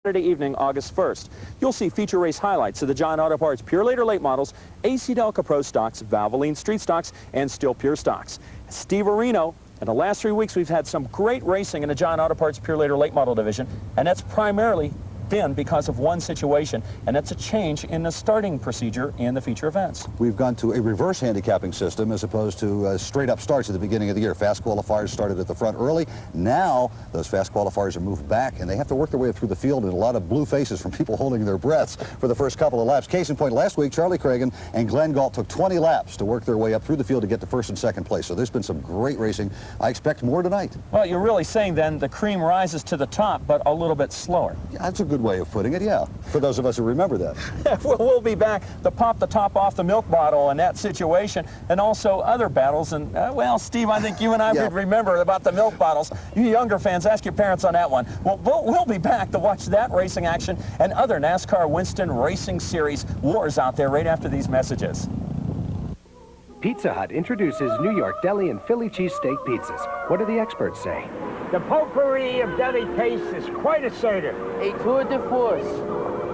Saturday evening, August 1st. You'll see feature race highlights of the Giant Auto Parts Pure Later Late Models, AC Delco Pro Stocks, Valvoline Street Stocks, and Steel Pure Stocks. Steve Areno. In the last 3 weeks, we've had some great racing in the Giant Auto Parts Pure Later Late Model division, and that's primarily been because of one situation, and that's a change in the starting procedure in the feature events. We've gone to a reverse handicapping system as opposed to straight up starts at the beginning of the year. Fast qualifiers started at the front early. Now those fast qualifiers are moved back, and they have to work their way through the field, and a lot of blue faces from people holding their breaths for the first couple of laps. Case in point, last week, Charlie Cragen and Glenn Galt took 20 laps to work their way up through the field to get to first and second place. So there's been some great racing. I expect more tonight. Well, you're really saying then the cream rises to the top, but a little bit slower. Yeah, that's a good way of putting it, yeah. For those of us who remember that. We'll be back to pop the top off the milk bottle in that situation, and also other battles. And, well, Steve, I think you and I would remember about the milk bottles. You younger fans, ask your parents on that one. Well, we'll be back to watch that racing action and other NASCAR Winston Racing Series wars out there right after these messages. Pizza Hut introduces New York deli and Philly cheesesteak pizzas. What do the experts say? The potpourri of deli taste is quite assertive. A tour de force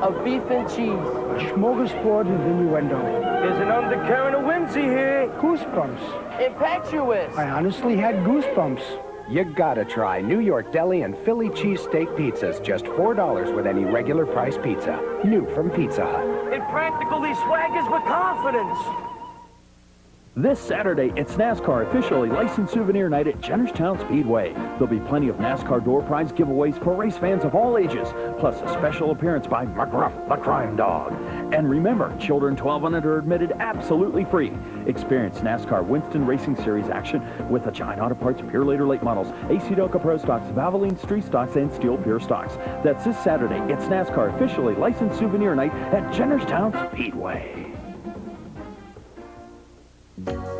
of beef and cheese. Smorgasbord and innuendo. There's an undercurrent of whimsy here. Goosebumps. Impetuous. I honestly had goosebumps. You gotta try New York deli and Philly cheesesteak pizzas. Just $4 with any regular price pizza. New from Pizza Hut. It practically swaggers with confidence. This Saturday, it's NASCAR officially licensed souvenir night at Jennerstown Speedway. There'll be plenty of NASCAR door prize giveaways for race fans of all ages, plus a special appearance by McGruff, the crime dog. And remember, children 12 and under are admitted absolutely free. Experience NASCAR Winston Racing Series action with the Giant Auto Parts Pure Later Late Models, AC Delco Pro Stocks, Valvoline Street Stocks, and Steel Pure Stocks. That's this Saturday. It's NASCAR officially licensed souvenir night at Jennerstown Speedway.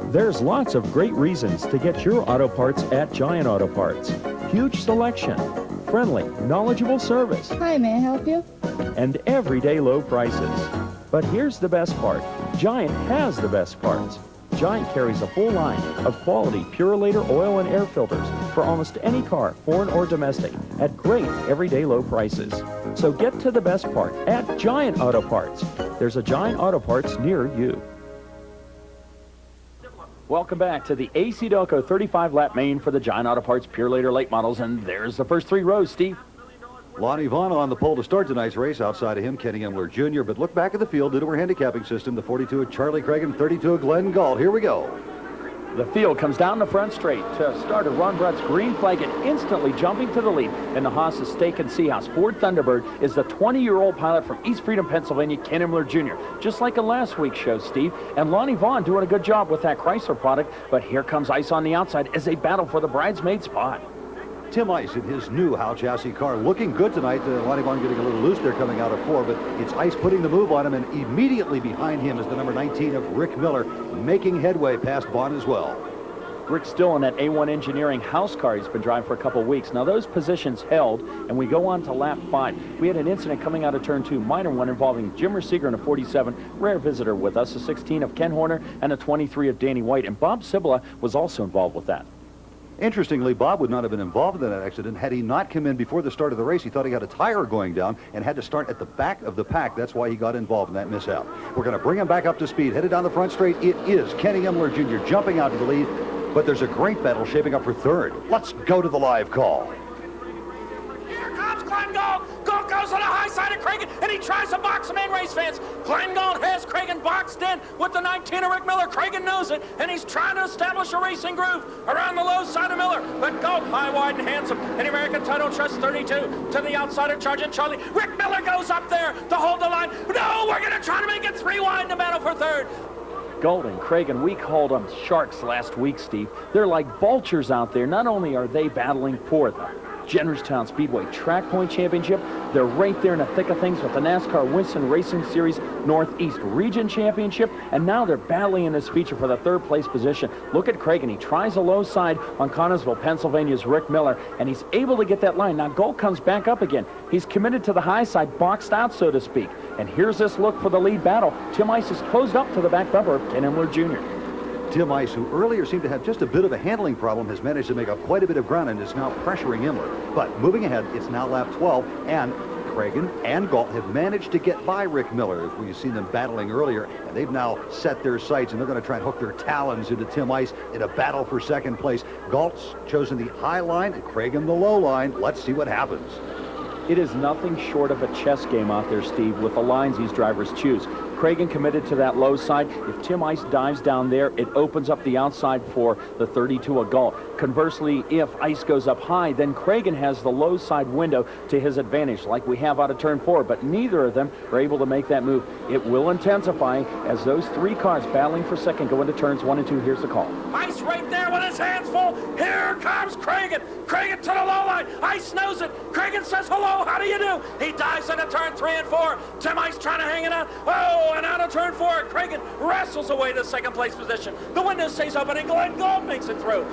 There's lots of great reasons to get your auto parts at Giant Auto Parts. Huge selection, friendly, knowledgeable service, Hi, may I help you? and everyday low prices. But here's the best part. Giant has the best parts. Giant carries a full line of quality Purolator oil and air filters for almost any car, foreign or domestic, at great everyday low prices. So get to the best part at Giant Auto Parts. There's a Giant Auto Parts near you. Welcome back to the AC Delco 35-lap main for the Giant Auto Parts Pure Later Late Models, and there's the first three rows, Steve. Lonnie Vaughn on the pole to start tonight's race. Outside of him, Kenny Emler Jr. But look back at the field due to our handicapping system. The 42 of Charlie Cragen, 32 of Glenn Galt. Here we go. The field comes down the front straight to starter Ron Brutt's green flag and instantly jumping to the lead in the Haas's Steak and Seahouse Ford Thunderbird is the 20-year-old pilot from East Freedom, Pennsylvania, Ken Emler Jr. Just like in last week's show, Steve. And Lonnie Vaughn doing a good job with that Chrysler product, but here comes Ice on the outside as they battle for the bridesmaid spot. Tim Ice in his new Howe chassis car looking good tonight. Lonnie Vaughn getting a little loose there coming out of 4, but it's Ice putting the move on him, and immediately behind him is the number 19 of Rick Miller, making headway past Vaughn as well. Rick's still in that A1 Engineering house car he's been driving for a couple weeks. Now those positions held, and we go on to lap 5. We had an incident coming out of turn 2, minor one, involving Jimmer Seeger in a 47, rare visitor with us, a 16 of Ken Horner, and a 23 of Danny White. And Bob Cibula was also involved with that. Interestingly, Bob would not have been involved in that accident had he not come in before the start of the race. He thought he had a tire going down and had to start at the back of the pack. That's why he got involved in that mishap. We're going to bring him back up to speed. Headed down the front straight, it is Kenny Emler Jr. jumping out to the lead, but there's a great battle shaping up for third. Let's go to the live call. Here comes Glenn Galt. Galt goes on the high side of Cragen, and he tries to box him in, race fans. Glenn Galt has Cragen boxed in with the 19 of Rick Miller. Cragen knows it, and he's trying to establish a racing groove around the low side of Miller. But Galt high, wide, and handsome. And American Title Trust 32 to the outside of Charging Charlie. Rick Miller goes up there to hold the line. No, we're going to try to make it 3 wide in the battle for third. Galt and Cragen, we called them sharks last week, Steve. They're like vultures out there. Not only are they battling for the Jennerstown Speedway Track Point Championship, they're right there in the thick of things with the NASCAR Winston Racing Series Northeast Region Championship, and now they're battling in this feature for the third place position. Look at Cragen. He tries a low side on Connersville, Pennsylvania's Rick Miller, and he's able to get that line. Now Galt comes back up again. He's committed to the high side, boxed out, so to speak. And here's this look for the lead battle. Tim Ice is closed up to the back bumper of Ken Emler Jr. Tim Ice, who earlier seemed to have just a bit of a handling problem, has managed to make up quite a bit of ground and is now pressuring Emler. But moving ahead, it's now lap 12, and Cragen and Galt have managed to get by Rick Miller, as we've seen them battling earlier, and they've now set their sights, and they're going to try and hook their talons into Tim Ice in a battle for second place. Galt's chosen the high line and Cragen the low line. Let's see what happens. It is nothing short of a chess game out there, Steve, with the lines these drivers choose. Cragen committed to that low side. If Tim Ice dives down there, it opens up the outside for the 32 of Galt. Conversely, if Ice goes up high, then Cragen has the low side window to his advantage, like we have out of turn 4, but neither of them are able to make that move. It will intensify as those three cars battling for second go into turns 1 and 2. Here's the call. Ice right there with his hands full. Here comes Cragen. Cragen to the low line. Ice knows it. Cragen says, hello, how do you do? He dives into turn 3 and 4. Tim Ice trying to hang it out. Oh, and out of turn 4, Cragen wrestles away to second place position. The window stays open and Glenn Galt makes it through.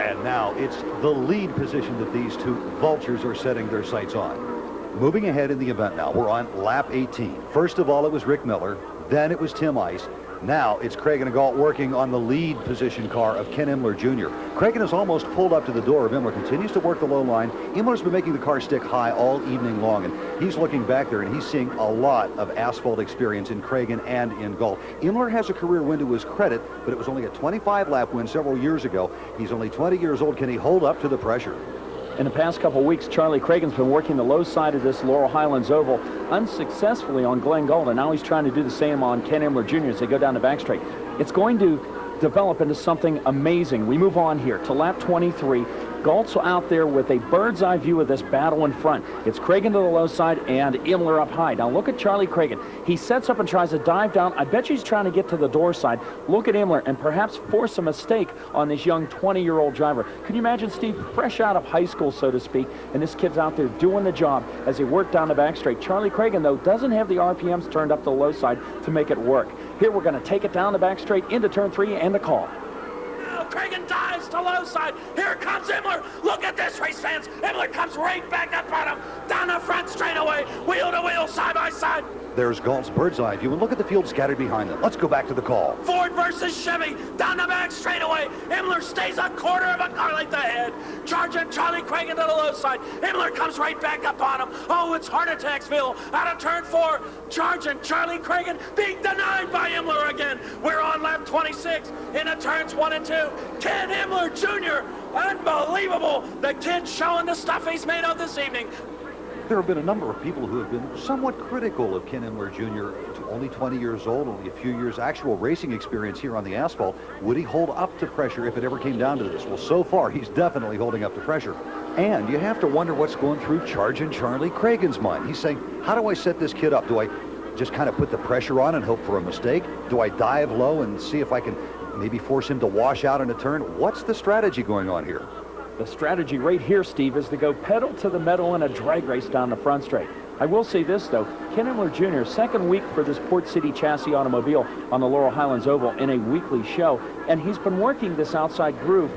And now it's the lead position that these two vultures are setting their sights on. Moving ahead in the event now, we're on lap 18. First of all, it was Rick Miller. Then it was Tim Ice. Now it's Cragen and Galt working on the lead position car of Ken Imler Jr. Cragen has almost pulled up to the door of Imler, continues to work the low line. Imler's been making the car stick high all evening long, and he's looking back there, and he's seeing a lot of asphalt experience in Cragen and in Galt. Imler has a career win to his credit, but it was only a 25-lap win several years ago. He's only 20 years old. Can he hold up to the pressure? In the past couple of weeks, Charlie Cragen's been working the low side of this Laurel Highlands Oval unsuccessfully on Glenn Galt, and now he's trying to do the same on Ken Imler Jr. as they go down the back straight. It's going to develop into something amazing. We move on here to lap 23. Galt's out there with a bird's eye view of this battle in front. It's Cragen to the low side and Imler up high. Now look at Charlie Cragen. He sets up and tries to dive down. I bet you he's trying to get to the door side. Look at Imler and perhaps force a mistake on this young 20-year-old driver. Can you imagine, Steve, fresh out of high school, so to speak, and this kid's out there doing the job as he worked down the back straight. Charlie Cragen, though, doesn't have the RPMs turned up the low side to make it work. Here we're going to take it down the back straight into turn 3 and the call. Cragen dives to low side. Here comes Imler. Look at this, race fans. Imler comes right back up on him. Down the front straightaway. Wheel to wheel, side by side. There's Galt's bird's eye view, and look at the field scattered behind them. Let's go back to the call. Ford versus Chevy. Down the back straightaway. Imler stays a quarter of a car length ahead. Charging Charlie Cragen to the low side. Imler comes right back up on him. Oh, it's heart attacksville. Out of turn 4. Charging Charlie Cragen. Being denied by Imler again. We're on lap 26 into turns 1 and 2. Ken Imler Jr. Unbelievable. The kid showing the stuff he's made of this evening. There have been a number of people who have been somewhat critical of Ken Imler Jr. Only 20 years old, only a few years actual racing experience here on the asphalt. Would he hold up to pressure if it ever came down to this? Well, so far, he's definitely holding up to pressure. And you have to wonder what's going through Charging Charlie Cragen's mind. He's saying, how do I set this kid up? Do I just kind of put the pressure on and hope for a mistake? Do I dive low and see if I can maybe force him to wash out in a turn? What's the strategy going on here? The strategy right here, Steve, is to go pedal to the metal in a drag race down the front straight. I will say this, though. Ken Imler Jr., second week for this Port City chassis automobile on the Laurel Highlands Oval in a weekly show, and he's been working this outside groove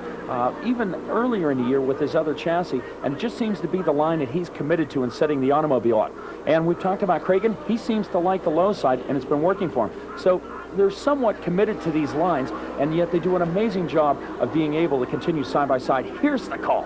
even earlier in the year with his other chassis, and it just seems to be the line that he's committed to in setting the automobile up. And we've talked about Cragen. He seems to like the low side, and it's been working for him. So they're somewhat committed to these lines, and yet they do an amazing job of being able to continue side by side. Here's the call.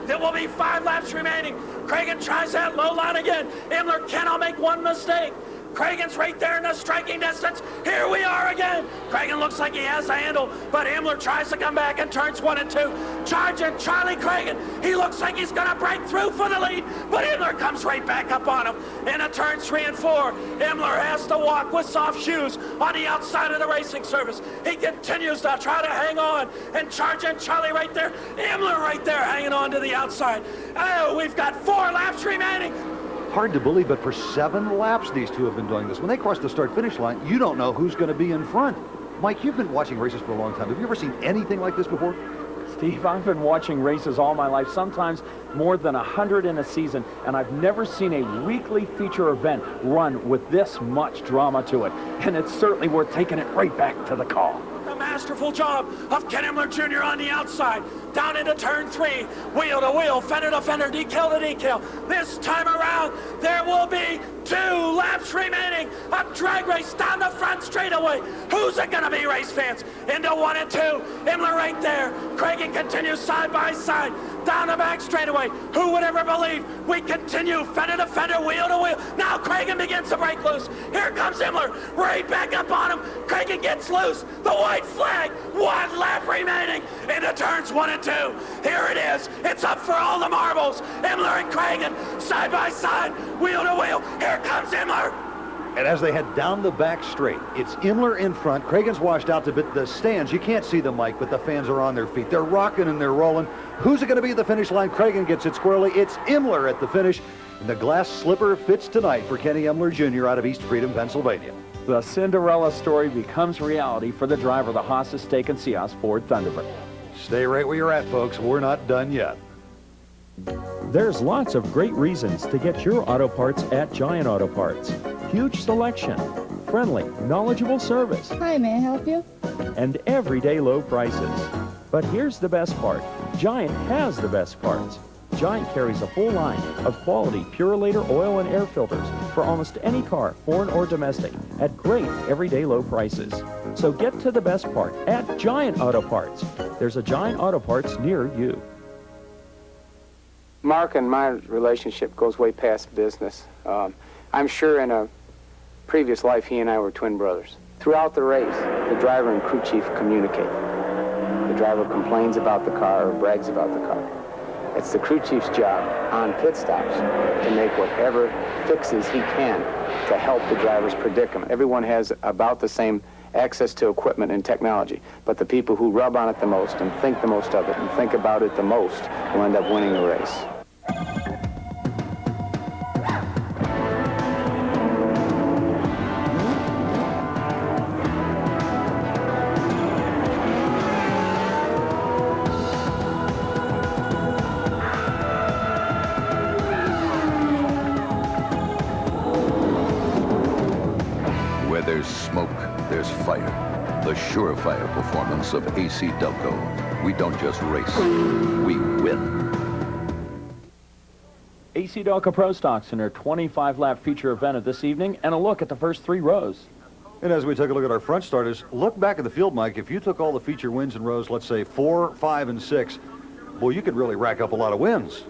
There will be 5 laps remaining. Cragen tries that low line again. Imler cannot make one mistake. Cragen's right there in the striking distance. Here we are again. Cragen looks like he has the handle, but Imler tries to come back in turns 1 and 2. Charging Charlie Cragen. He looks like he's going to break through for the lead, but Imler comes right back up on him. Into turns 3 and 4, Imler has to walk with soft shoes on the outside of the racing surface. He continues to try to hang on, and Charging Charlie right there. Imler right there hanging on to the outside. Oh, we've got 4 laps remaining. Hard to believe, but for 7 laps these two have been doing this. When they cross the start-finish line, you don't know who's going to be in front. Mike, you've been watching races for a long time. Have you ever seen anything like this before? Steve, I've been watching races all my life, sometimes more than 100 in a season, and I've never seen a weekly feature event run with this much drama to it. And it's certainly worth taking it right back to the call. The masterful job of Ken Imler Jr. on the outside. Down into turn 3, wheel to wheel, fender to fender, decal to decal. This time around, there will be 2 laps remaining. A drag race down the front straightaway. Who's it gonna be, race fans? Into 1 and 2, Imler right there. Cragen continues side by side, down the back straightaway. Who would ever believe we continue fender to fender, wheel to wheel. Now Cragen begins to break loose. Here comes Imler, right back up on him. Cragen gets loose, the white flag, 1 lap remaining into turns 1 and 2. Here it is, it's up for all the marbles. Imler and Cragen, side by side, wheel to wheel. Here comes Imler. And as they head down the back straight, it's Imler in front. Cragen's washed out to bit. The stands, you can't see the mic, but the fans are on their feet. They're rocking and they're rolling. Who's it going to be at the finish line? Cragen gets it squarely. It's Imler at the finish. And the glass slipper fits tonight for Kenny Imler Jr. out of East Freedom, Pennsylvania. The Cinderella story becomes reality for the driver of the Haas Steak and Seahawks Ford Thunderbird. Stay right where you're at, folks. We're not done yet. There's lots of great reasons to get your auto parts at Giant Auto Parts. Huge selection, friendly, knowledgeable service, Hi, may I help you? and everyday low prices. But here's the best part. Giant has the best parts. Giant carries a full line of quality Purolator oil and air filters for almost any car, foreign or domestic, at great everyday low prices. So get to the best part at Giant Auto Parts. There's a Giant Auto Parts near you. Mark and my relationship goes way past business. I'm sure in a previous life he and I were twin brothers. Throughout the race, the driver and crew chief communicate. The driver complains about the car or brags about the car. It's the crew chief's job on pit stops to make whatever fixes he can to help the driver's predicament. Everyone has about the same access to equipment and technology, but the people who rub on it the most and think the most of it and think about it the most will end up winning the race. Where there's smoke, there's fire. The surefire performance of AC Delco. We don't just race, we win. AC Delco Pro Stocks in their 25-lap feature event of this evening, and a look at the first 3 rows. And as we take a look at our front starters, look back at the field, Mike. If you took all the feature wins in rows, let's say 4, 5, and 6, boy, you could really rack up a lot of wins.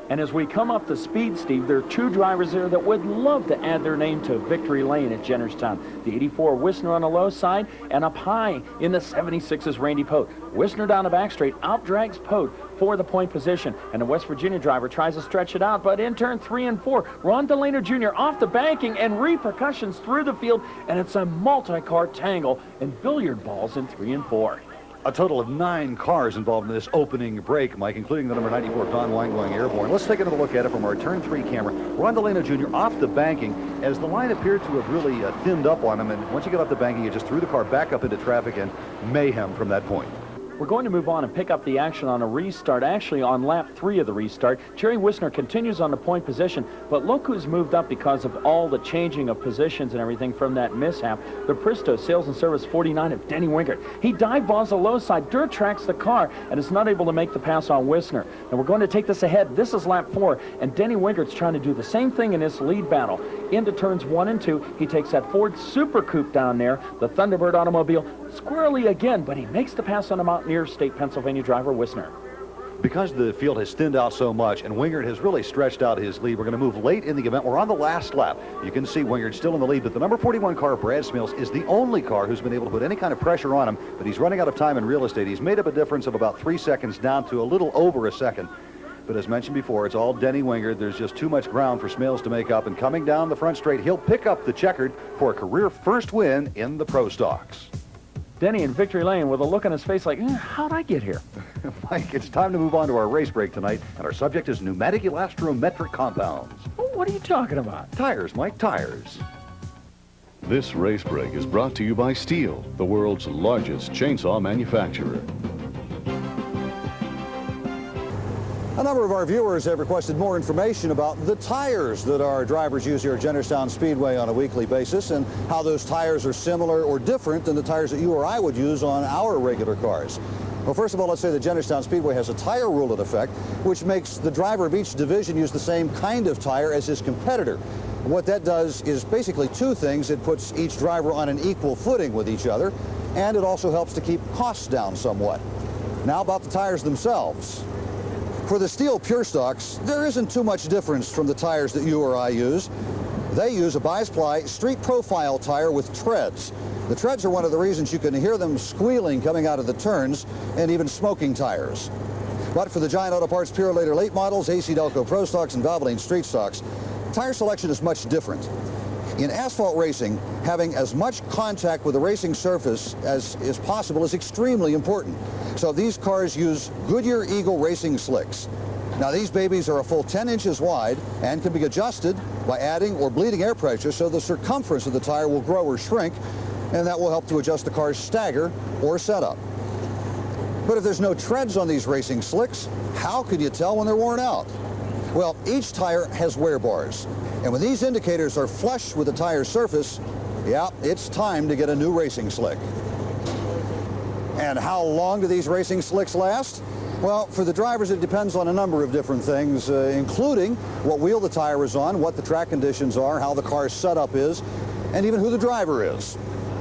And as we come up the speed, Steve, there are 2 drivers there that would love to add their name to victory lane at Jennerstown. The 84 Wisner on the low side, and up high in the 76 is Randy Pote. Wisner down the back straight, outdrags Pote for the point position. And the West Virginia driver tries to stretch it out, but in turn 3 and 4, Ron Delano Jr. off the banking and repercussions through the field, and it's a multi-car tangle and billiard balls in 3 and 4. A total of 9 cars involved in this opening break, Mike, including the number 94 Don Wine going airborne. Let's take another look at it from our turn 3 camera. Ron Delano Jr. off the banking as the line appeared to have really thinned up on him. And once you get off the banking, you just threw the car back up into traffic and mayhem from that point. We're going to move on and pick up the action on a restart, actually on lap 3 of the restart. Jerry Wisner continues on the point position, but look who's moved up because of all the changing of positions and everything from that mishap. The Pristo Sales and Service 49 of Denny Winkert. He dive balls the low side, dirt tracks the car, and is not able to make the pass on Wisner. And we're going to take this ahead. This is lap 4, and Denny Winkert's trying to do the same thing in this lead battle. Into turns 1 and 2, he takes that Ford Super Coupe down there, the Thunderbird automobile, squirrely again, but he makes the pass on the Mountaineer State Pennsylvania driver Wisner. Because the field has thinned out so much and Wingert has really stretched out his lead, we're going to move late in the event. We're on the last lap. You can see Wingert still in the lead, but the number 41 car, Brad Smills, is the only car who's been able to put any kind of pressure on him, but he's running out of time in real estate. He's made up a difference of about 3 seconds down to a little over a second. But as mentioned before, it's all Denny Wingert. There's just too much ground for Smills to make up, and coming down the front straight, he'll pick up the checkered for a career first win in the Pro Stocks. Denny in victory lane with a look on his face like, how'd I get here? Mike, it's time to move on to our race break tonight, and our subject is pneumatic elastometric compounds. What are you talking about? Tires, Mike, tires. This race break is brought to you by Steel, the world's largest chainsaw manufacturer. A number of our viewers have requested more information about the tires that our drivers use here at Jennerstown Speedway on a weekly basis and how those tires are similar or different than the tires that you or I would use on our regular cars. Well, first of all, let's say that Jennerstown Speedway has a tire rule in effect, which makes the driver of each division use the same kind of tire as his competitor. And what that does is basically two things. It puts each driver on an equal footing with each other, and it also helps to keep costs down somewhat. Now about the tires themselves. For the steel pure stocks, there isn't too much difference from the tires that you or I use. They use a bi-ply street profile tire with treads. The treads are one of the reasons you can hear them squealing coming out of the turns, and even smoking tires. But for the Giant Auto Parts Pure Later Late models, AC Delco Pro Stocks, and Valvoline Street Stocks, tire selection is much different. In asphalt racing, having as much contact with the racing surface as is possible is extremely important. So these cars use Goodyear Eagle racing slicks. Now these babies are a full 10 inches wide and can be adjusted by adding or bleeding air pressure so the circumference of the tire will grow or shrink, and that will help to adjust the car's stagger or setup. But if there's no treads on these racing slicks, how can you tell when they're worn out? Well, each tire has wear bars, and when these indicators are flush with the tire surface, yeah, it's time to get a new racing slick. And how long do these racing slicks last? Well, for the drivers, it depends on a number of different things, including what wheel the tire is on, what the track conditions are, how the car's setup is, and even who the driver is.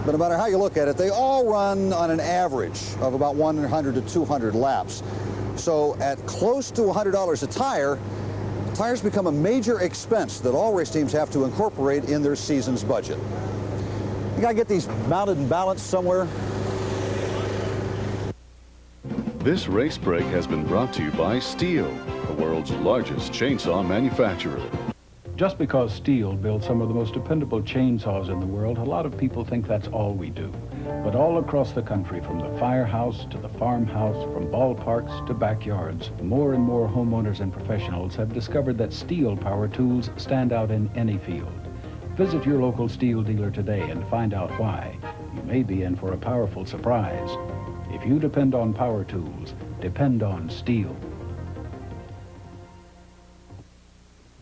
But no matter how you look at it, they all run on an average of about 100 to 200 laps. So at close to $100 a tire, tires become a major expense that all race teams have to incorporate in their season's budget. You gotta get these mounted and balanced somewhere. This race break has been brought to you by Stihl, the world's largest chainsaw manufacturer. Just because Stihl builds some of the most dependable chainsaws in the world, a lot of people think that's all we do. But all across the country, from the firehouse to the farmhouse, from ballparks to backyards, more and more homeowners and professionals have discovered that Stihl power tools stand out in any field. Visit your local Stihl dealer today and find out why. You may be in for a powerful surprise. If you depend on power tools, depend on Stihl.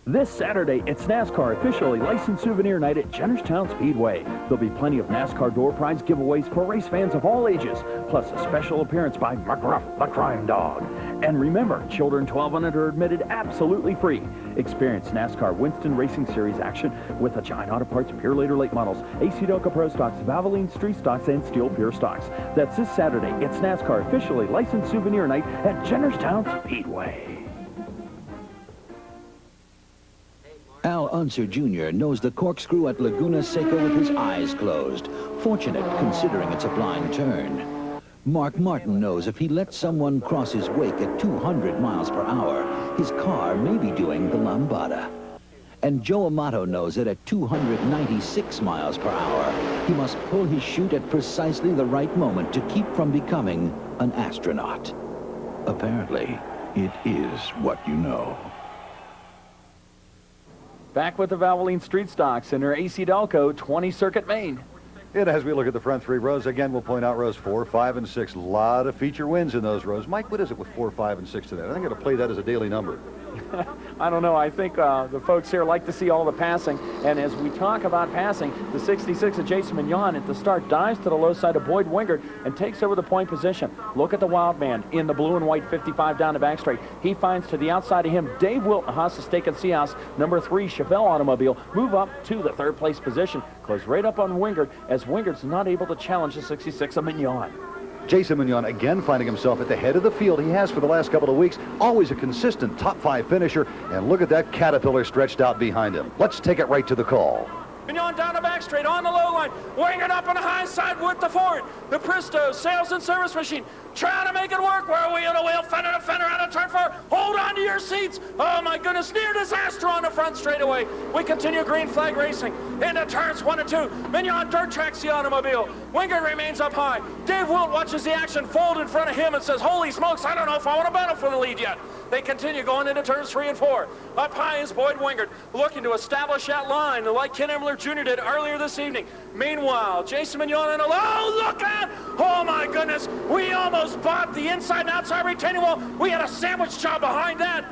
This Saturday, it's NASCAR officially licensed souvenir night at Jennerstown Speedway. There'll be plenty of NASCAR door prize giveaways for race fans of all ages, plus a special appearance by McGruff, the crime dog. And remember, children 12 and under are admitted absolutely free. Experience NASCAR Winston Racing Series action with the Giant Auto Parts Pure Later Late models, AC Delco Pro Stocks, Valvoline Street Stocks, and Steel Pure Stocks. That's this Saturday. It's NASCAR officially licensed souvenir night at Jennerstown Speedway. Al Unser Jr. knows the corkscrew at Laguna Seca with his eyes closed. Fortunate, considering it's a blind turn. Mark Martin knows if he lets someone cross his wake at 200 miles per hour, his car may be doing the lambada. And Joe Amato knows that at 296 miles per hour, he must pull his chute at precisely the right moment to keep from becoming an astronaut. Apparently, it is what you know. Back with the Valvoline Street Stocks in their AC Delco 20 Circuit main. And as we look at the front three rows, again, we'll point out rows 4, 5, and 6. A lot of feature wins in those rows. Mike, what is it with 4, 5, and 6 today? I think I'm going to play that as a daily number. I don't know. I think the folks here like to see all the passing. And as we talk about passing, the 66 of Jason Mignon at the start dives to the low side of Boyd Wingard and takes over the point position. Look at the wild man in the blue and white 55 down the back straight. He finds to the outside of him Dave Wilton, Haas Steak and Seahouse, number 3 Chevelle automobile, move up to the third place position. Close right up on Wingard as Wingard's not able to challenge the 66 of Mignon. Jason Mignon again finding himself at the head of the field. He has for the last couple of weeks. Always a consistent top 5 finisher. And look at that Caterpillar stretched out behind him. Let's take it right to the call. Mignon down the back straight on the low line. Wingard up on the high side with the Ford. The Pristo sales and service machine. Trying to make it work. We're wheel to wheel, fender to fender out of turn 4. Hold on to your seats. Oh my goodness, near disaster on the front straightaway. We continue green flag racing. Into turns 1 and 2. Mignon dirt tracks the automobile. Wingard remains up high. Dave Wilt watches the action fold in front of him and says, holy smokes, I don't know if I want to battle for the lead yet. They continue going into turns 3 and 4. Up high is Boyd Wingard, looking to establish that line like Ken Emler Jr. did earlier this evening. Meanwhile, Jason Mignon in a low, look out! Oh my goodness, we almost Almost bought the inside and outside retaining wall. We had a sandwich job behind that.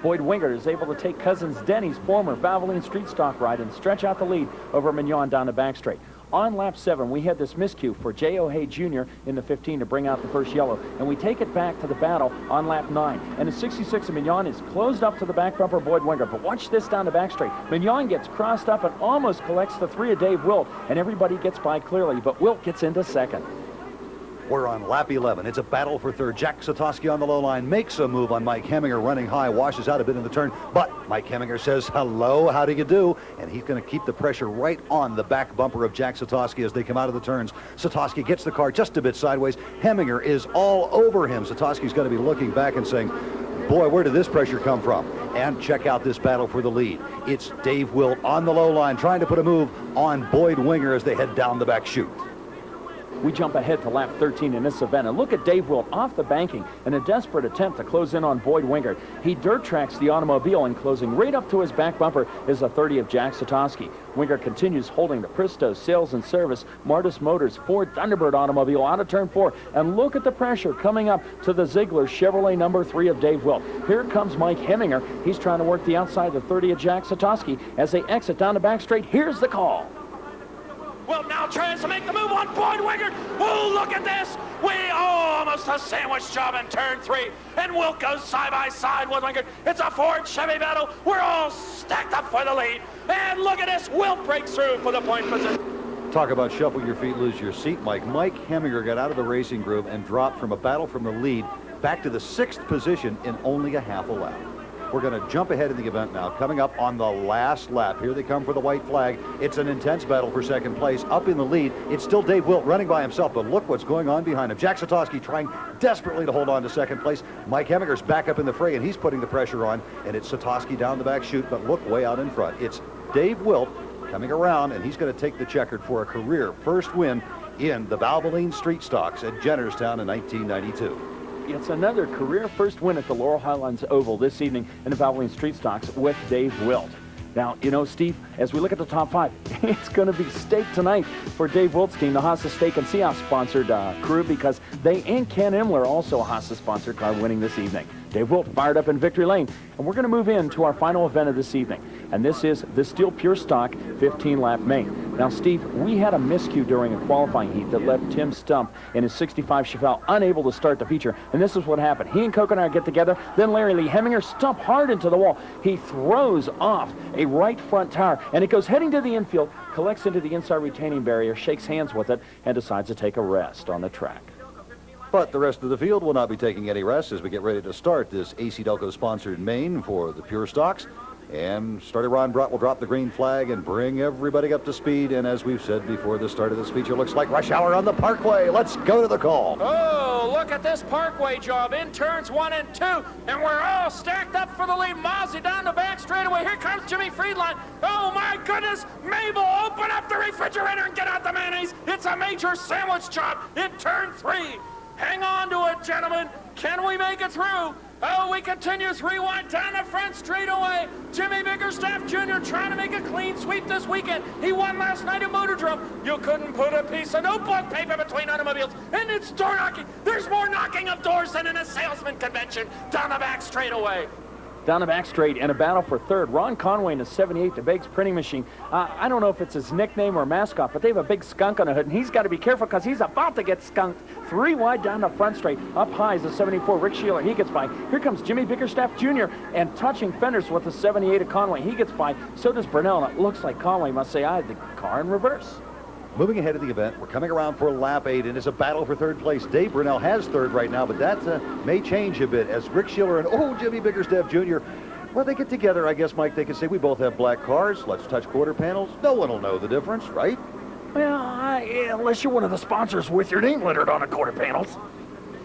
Boyd Wingert is able to take Cousins Denny's former Valvoline Street Stock ride and stretch out the lead over Mignon down the back straight. On lap 7, we had this miscue for J. O'Hay Jr. in the 15 to bring out the first yellow, and we take it back to the battle on lap 9. And the 66 of Mignon is closed up to the back bumper of Boyd Wingert. But watch this down the back straight. Mignon gets crossed up and almost collects the 3 of Dave Wilt, and everybody gets by clearly, but Wilt gets into second. We're on lap 11. It's a battle for third. Jack Satoski on the low line makes a move on Mike Heminger, running high, washes out a bit in the turn. But Mike Heminger says, hello, how do you do? And he's going to keep the pressure right on the back bumper of Jack Satoski as they come out of the turns. Satoski gets the car just a bit sideways. Heminger is all over him. Satoski's going to be looking back and saying, boy, where did this pressure come from? And check out this battle for the lead. It's Dave Wilt on the low line trying to put a move on Boyd Wingert as they head down the back chute. We jump ahead to lap 13 in this event, and look at Dave Wilt off the banking in a desperate attempt to close in on Boyd Wingert. He dirt tracks the automobile, and closing right up to his back bumper is a 30 of Jack Satoski. Wingert continues holding the Pristo Sales and Service Martis Motors Ford Thunderbird automobile out of turn 4, and look at the pressure coming up to the Ziegler Chevrolet number 3 of Dave Wilt. Here comes Mike Heminger. He's trying to work the outside of the 30 of Jack Satoski as they exit down the back straight. Here's the call. Well, now tries to make the move on Boyd Wingert. Oh, look at this. Almost a sandwich job in turn 3. And Wilt goes side by side with Wingert. It's a Ford Chevy battle. We're all stacked up for the lead. And look at this. Wilt breaks through for the point position. Talk about shuffle your feet, lose your seat, Mike. Mike Heminger got out of the racing groove and dropped from a battle from the lead back to the 6th position in only a half a lap. We're going to jump ahead in the event now. Coming up on the last lap. Here they come for the white flag. It's an intense battle for second place. Up in the lead, it's still Dave Wilt running by himself, but look what's going on behind him. Jack Satoski trying desperately to hold on to second place. Mike Heminger's back up in the fray, and he's putting the pressure on, and it's Satoski down the back chute, but look way out in front. It's Dave Wilt coming around, and he's going to take the checkered for a career first win in the Valvoline Street Stocks at Jennerstown in 1992. It's another career first win at the Laurel Highlands Oval this evening in the Valvoline Street Stocks with Dave Wilt. Now, you know, Steve, as we look at the top 5, it's going to be steak tonight for Dave Wilt's team, the Haas Steak and Seahawks sponsored crew, because they and Ken Imler, also a Haas sponsored car, winning this evening. Dave Wilt fired up in victory lane, and we're going to move into our final event of this evening, and this is the Steel Pure Stock 15-lap main. Now, Steve, we had a miscue during a qualifying heat that left Tim Stump in his 65 Chevelle unable to start the feature, and this is what happened. He and Coconut get together, then Larry Lee Heminger stump hard into the wall. He throws off a right front tire, and it goes heading to the infield, collects into the inside retaining barrier, shakes hands with it, and decides to take a rest on the track. But the rest of the field will not be taking any rest as we get ready to start this AC Delco-sponsored main for the Pure Stocks. And starter Ron Brott will drop the green flag and bring everybody up to speed. And as we've said before the start of this feature, looks like rush hour on the Parkway. Let's go to the call. Oh, look at this Parkway job in turns 1 and 2. And we're all stacked up for the lead. Mozzie down the back straightaway. Here comes Jimmy Friedland. Oh, my goodness. Mabel, open up the refrigerator and get out the mayonnaise. It's a major sandwich job in turn 3. Hang on to it, gentlemen. Can we make it through? Oh, we continue 3-wide down the front straightaway. Jimmy Bickerstaff Jr. trying to make a clean sweep this weekend. He won last night at Motordrome. You couldn't put a piece of notebook paper between automobiles. And it's door knocking. There's more knocking of doors than in a salesman convention down the back straightaway. Down the back straight in a battle for third. Ron Conway in a 78 DeBakes printing machine. I don't know if it's his nickname or mascot, but they have a big skunk on the hood, and he's got to be careful because he's about to get skunked. 3 wide down the front straight. Up high is a 74 Rick Sheeler. He gets by. Here comes Jimmy Bickerstaff Jr. and touching fenders with the 78 of Conway. He gets by. So does Burnell, and it looks like Conway must say, I had the car in reverse. Moving ahead of the event, we're coming around for lap 8, and it's a battle for third place. Dave Burnell has third right now, but that may change a bit as Rick Sheeler and, Jimmy Bickerstaff Jr., well, they get together, I guess, Mike, they could say, we both have black cars. Let's touch quarter panels. No one will know the difference, right? Well, unless you're one of the sponsors with your name lettered on the quarter panels.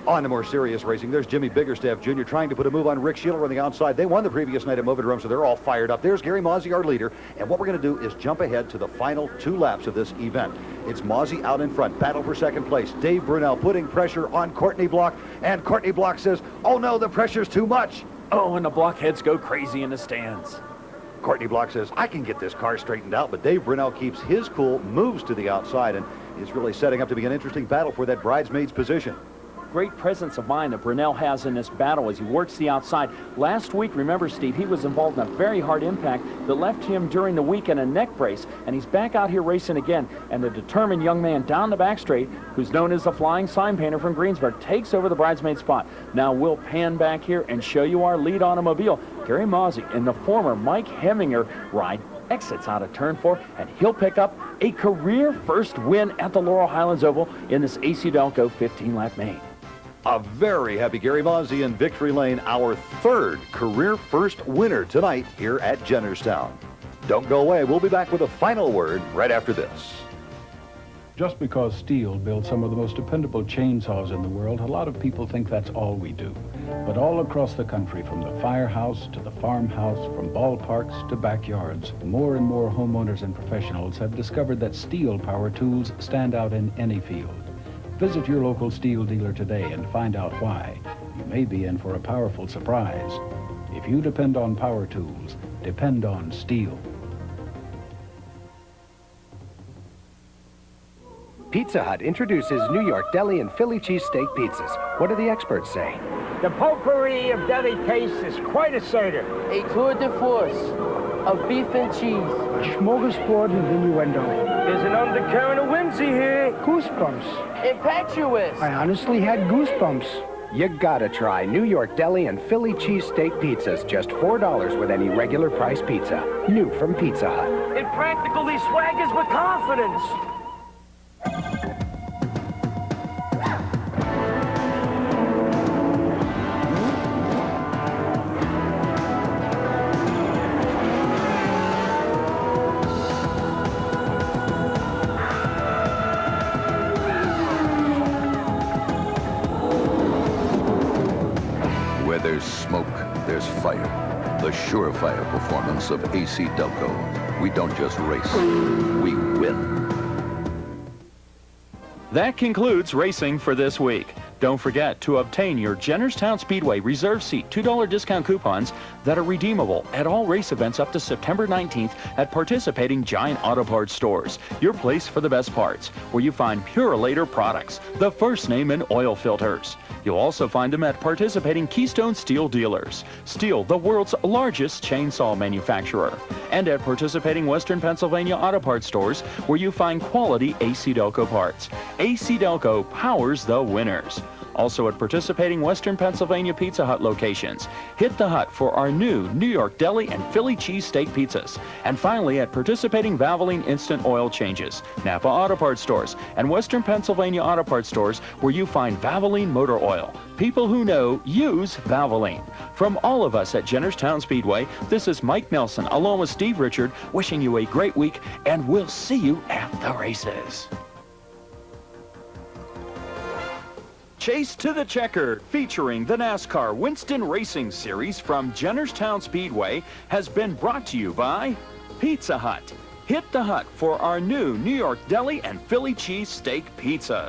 On to more serious racing, there's Jimmy Bickerstaff Jr. trying to put a move on Rick Sheeler on the outside. They won the previous night at Motordrome, so they're all fired up. There's Gary Mozzie, our leader, and what we're going to do is jump ahead to the final 2 laps of this event. It's Mozzie out in front, battle for second place. Dave Brunel putting pressure on Courtney Block, and Courtney Block says, oh no, the pressure's too much. Oh, and the blockheads go crazy in the stands. Courtney Block says, I can get this car straightened out, but Dave Brunel keeps his cool, moves to the outside, and is really setting up to be an interesting battle for that bridesmaid's position. great presence of mind that Brunel has in this battle as he works the outside. Last week, remember, Steve, he was involved in a very hard impact that left him during the week in a neck brace, and he's back out here racing again. And the determined young man down the back straight, who's known as the Flying Sign Painter from Greensburg, takes over the bridesmaid spot. Now we'll pan back here and show you our lead automobile. Gary Mozzie in the former Mike Heminger ride exits out of turn 4, and he'll pick up a career first win at the Laurel Highlands Oval in this AC Delco 15-lap main. A very happy Gary Mozzie in victory lane, our third career first winner tonight here at Jennerstown. Don't go away. We'll be back with a final word right after this. Just because Stihl builds some of the most dependable chainsaws in the world, a lot of people think that's all we do. But all across the country, from the firehouse to the farmhouse, from ballparks to backyards, more and more homeowners and professionals have discovered that Stihl power tools stand out in any field. Visit your local Stihl dealer today and find out why. You may be in for a powerful surprise. If you depend on power tools, depend on Stihl. Pizza Hut introduces New York deli and Philly cheesesteak pizzas. What do the experts say? The potpourri of deli taste is quite assertive. A tour de force of beef and cheese. A smorgasbord of innuendo. There's an undercurrent of whimsy here. Goosebumps. Impetuous. I honestly had goosebumps. You gotta try New York deli and Philly cheesesteak pizzas. Just $4 with any regular price pizza. New from Pizza Hut. It practically swaggers with confidence. Where there's smoke, there's fire. The surefire performance of AC Delco. We don't just race, we win. That concludes racing for this week. Don't forget to obtain your Jennerstown Speedway reserve seat $2 discount coupons that are redeemable at all race events up to September 19th at participating Giant Auto Parts stores. Your place for the best parts, where you find Purolator products, the first name in oil filters. You'll also find them at participating Keystone Steel dealers. Stihl, the world's largest chainsaw manufacturer. And at participating Western Pennsylvania Auto Parts stores, where you find quality AC Delco parts. AC Delco powers the winners. Also at participating Western Pennsylvania Pizza Hut locations. Hit the Hut for our new New York deli and Philly cheesesteak pizzas. And finally at participating Valvoline instant oil changes, Napa Auto Parts stores, and Western Pennsylvania Auto Parts stores, where you find Valvoline motor oil. People who know use Valvoline. From all of us at Jennerstown Speedway, this is Mike Nelson along with Steve Richard, wishing you a great week, and we'll see you at the races. Chase to the Checkered, featuring the NASCAR Winston Racing Series from Jennerstown Speedway, has been brought to you by Pizza Hut. Hit the Hut for our new New York deli and Philly cheesesteak pizza.